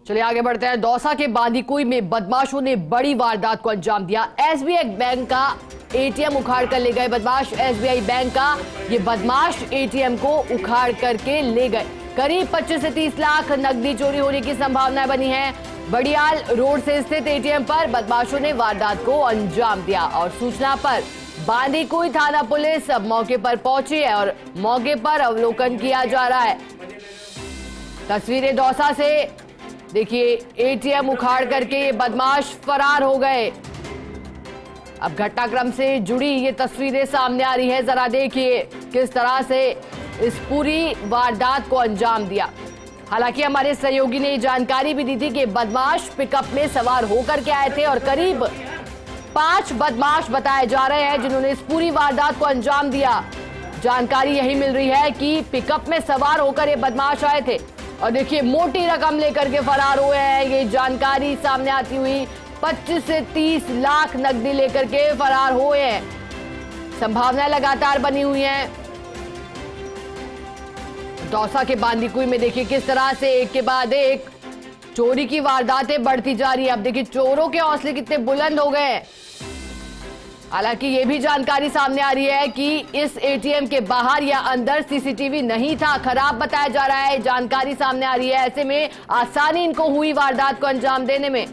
चलिए आगे बढ़ते हैं। दौसा के बांदीकुई में बदमाशों ने बड़ी वारदात को अंजाम दिया। एसबीआई बैंक का एटीएम उखाड़ कर ले गए बदमाश। एसबीआई बैंक का ये बदमाश एटीएम को उखाड़ करके ले गए। करीब 25 से 30 लाख नकदी चोरी होने की संभावना बनी है। बड़ियाल रोड से स्थित एटीएम पर बदमाशों ने वारदात को अंजाम दिया और सूचना पर बांदीकुई थाना पुलिस अब मौके पर पहुंची है और मौके पर अवलोकन किया जा रहा है। तस्वीरें दौसा से देखिए, एटीएम उखाड़ करके ये बदमाश फरार हो गए। अब घटनाक्रम से जुड़ी ये तस्वीरें सामने आ रही है। जरा देखिए किस तरह से इस पूरी वारदात को अंजाम दिया। हालांकि हमारे सहयोगी ने जानकारी भी दी थी कि बदमाश पिकअप में सवार होकर के आए थे और करीब 5 बदमाश बताए जा रहे हैं जिन्होंने इस पूरी वारदात को अंजाम दिया। जानकारी यही मिल रही है कि पिकअप में सवार होकर ये बदमाश आए थे और देखिए मोटी रकम लेकर के फरार हुए हैं। ये जानकारी सामने आती हुई 25 से 30 लाख नकदी लेकर के फरार हुए हैं। संभावनाएं लगातार बनी हुई हैं। दौसा के बांदीकुई में देखिए किस तरह से एक के बाद एक चोरी की वारदातें बढ़ती जा रही है। अब देखिए चोरों के हौसले कितने बुलंद हो गए। हालांकि ये भी जानकारी सामने आ रही है कि इस एटीएम के बाहर या अंदर सीसीटीवी नहीं था, खराब बताया जा रहा है। जानकारी सामने आ रही है, ऐसे में आसानी इनको हुई वारदात को अंजाम देने में।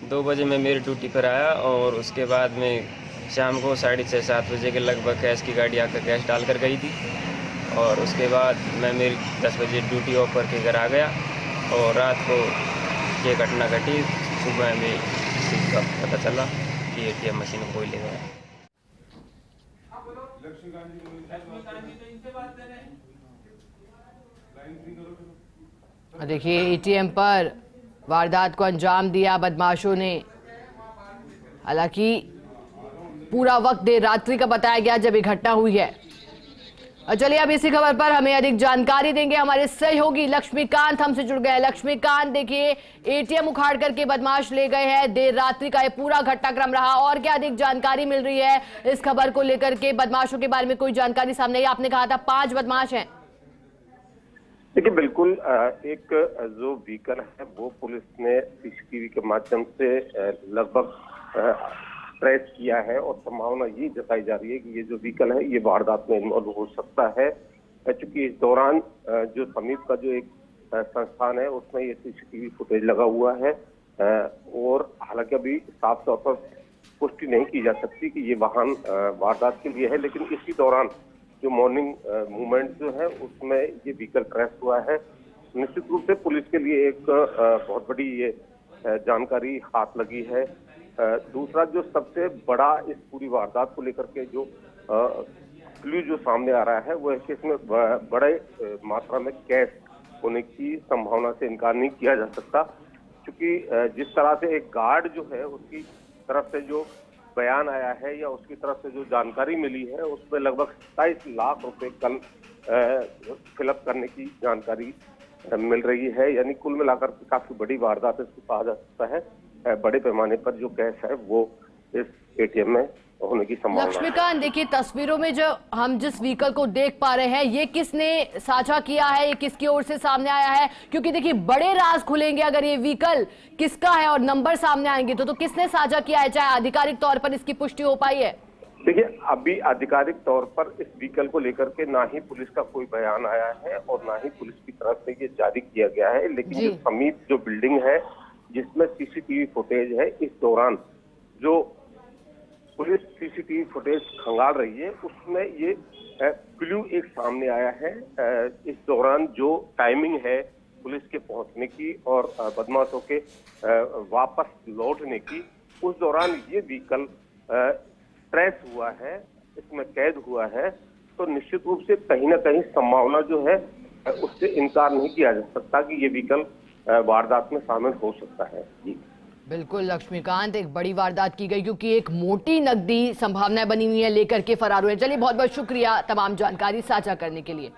दो बजे मैं मेरी ड्यूटी पर आया और उसके बाद में शाम को 6:30-7 बजे के लगभग कैश की गाड़ी आकर कैश डालकर गई थी और उसके बाद मैं मेरी 10 बजे ड्यूटी ऑफ करके घर आ गया और रात को ये घटना घटी। सुबह में इस चीज़ का पता चला कि एटीएम मशीन कोई ले गया। देखिए एटीएम पर वारदात को अंजाम दिया बदमाशों ने। हालांकि पूरा वक्त देर रात्रि का बताया गया जब ये घटना हुई है। और चलिए अब इसी खबर पर हमें अधिक जानकारी देंगे हमारे सहयोगी लक्ष्मीकांत हमसे जुड़ गए। लक्ष्मीकांत, देखिए एटीएम उखाड़ करके बदमाश ले गए हैं। देर रात्रि का ये पूरा घटनाक्रम रहा और क्या अधिक जानकारी मिल रही है इस खबर को लेकर के? बदमाशों के बारे में कोई जानकारी सामने आई? आपने कहा था 5 बदमाश हैं। देखिए बिल्कुल, एक जो व्हीकल है वो पुलिस ने सीसीटीवी के माध्यम से लगभग ट्रेस किया है और संभावना ये जताई जा रही है कि ये जो व्हीकल है ये वारदात में इन्वॉल्व हो सकता है। चूंकि इस दौरान जो समीप का जो एक संस्थान है उसमें ये सीसीटीवी फुटेज लगा हुआ है और हालांकि अभी साफ तौर पर पुष्टि नहीं की जा सकती कि ये वाहन वारदात के लिए है, लेकिन इसी दौरान जो मॉर्निंग मूवमेंट जो है उसमें ये व्हीकल ट्रेस हुआ है। निश्चित रूप से पुलिस के लिए एक बहुत बड़ी ये जानकारी हाथ लगी है। दूसरा जो सबसे बड़ा इस पूरी वारदात को लेकर के जो क्लू जो सामने आ रहा है वो है कि इसमें बड़े मात्रा में कैश होने की संभावना से इनकार नहीं किया जा सकता, क्योंकि जिस तरह से एक गार्ड जो है उसकी तरफ से जो बयान आया है या उसकी तरफ से जो जानकारी मिली है उसमें लगभग 27 लाख रुपए कल फिलअप करने की जानकारी मिल रही है। यानी कुल मिलाकर काफी बड़ी वारदात इसको कहा जा सकता है। बड़े पैमाने पर जो कैश है वो इस एटीएम में होने की संभावना है। लक्ष्मीकांत, देखिए तस्वीरों में जो हम जिस व्हीकल को देख पा रहे हैं ये किसने साझा किया है, ये किसकी ओर से सामने आया है? क्योंकि देखिए बड़े राज खुलेंगे अगर ये व्हीकल किसका है और नंबर सामने आएंगे तो किसने साझा किया है, चाहे आधिकारिक तौर पर इसकी पुष्टि हो पाई है? देखिए अभी आधिकारिक तौर पर इस व्हीकल को लेकर के ना ही पुलिस का कोई बयान आया है और ना ही पुलिस की तरफ से ये जारी किया गया है, लेकिन जो समीप जो बिल्डिंग है जिसमें सीसीटीवी फुटेज है, इस दौरान जो पुलिस सीसीटीवी फुटेज खंगाल रही है उसमें ये क्लू एक सामने आया है। इस दौरान जो टाइमिंग है पुलिस के पहुंचने की और बदमाशों के वापस लौटने की, उस दौरान ये व्हीकल ट्रेस हुआ है, इसमें कैद हुआ है। तो निश्चित रूप से कहीं ना कहीं संभावना जो है उससे इनकार नहीं किया जा सकता कि ये व्हीकल वारदात में शामिल हो सकता है। जी बिल्कुल लक्ष्मीकांत, एक बड़ी वारदात की गई क्योंकि एक मोटी नकदी संभावनाएं बनी हुई है लेकर के फरार हुए। चलिए बहुत बहुत शुक्रिया तमाम जानकारी साझा करने के लिए।